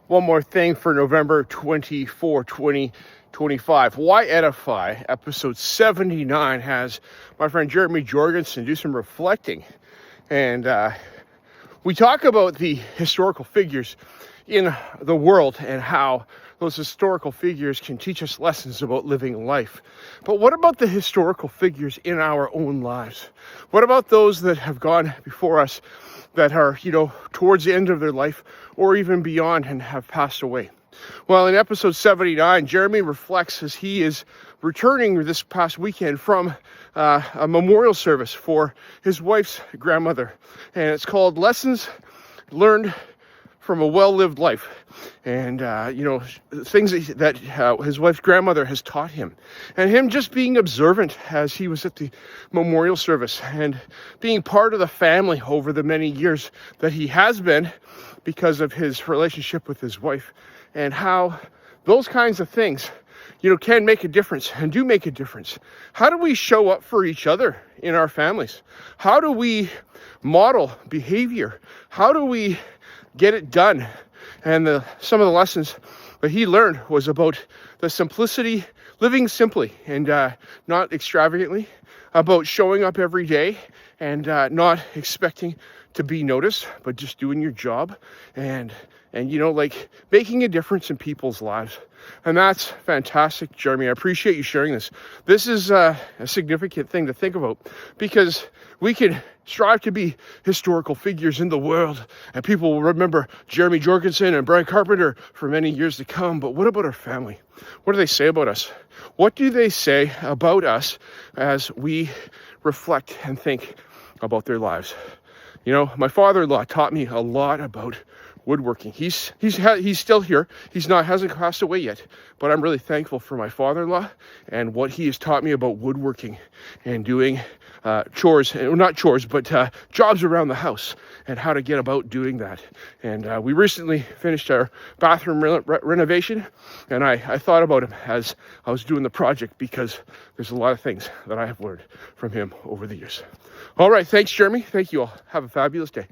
One more thing for November 24, 2025. Why Edify, episode 79, has my friend Jeremy Jorgensen do some reflecting. And we talk about the historical figures in the world and how those historical figures can teach us lessons about living life. But what about the historical figures in our own lives? What about those that have gone before us that are, towards the end of their life or even beyond and have passed away? Well, in episode 79, Jeremy reflects as he is returning this past weekend from a memorial service for his wife's grandmother. And it's called Lessons Learned from a Well-Lived Life. And, things that his wife's grandmother has taught him. And him just being observant as he was at the memorial service and being part of the family over the many years that he has been because of his relationship with his wife. And how those kinds of things, can make a difference and do make a difference. How do we show up for each other in our families? How do we model behavior? How do we get it done? And some of the lessons that he learned was about the simplicity, living simply and not extravagantly, about showing up every day and not expecting to be noticed, but just doing your job and making a difference in people's lives. And that's fantastic, Jeremy. I appreciate you sharing this. This is a significant thing to think about because we can strive to be historical figures in the world and people will remember Jeremy Jorgensen and Brian Carpenter for many years to come. But what about our family? What do they say about us? What do they say about us as we reflect and think about their lives? My father-in-law taught me a lot about woodworking. He's still here. Hasn't passed away yet, but I'm really thankful for my father-in-law and what he has taught me about woodworking and doing jobs around the house and how to get about doing that. And we recently finished our bathroom renovation, and I thought about him as I was doing the project because there's a lot of things that I have learned from him over the years. All right, thanks, Jeremy. Thank you all. Have a fabulous day.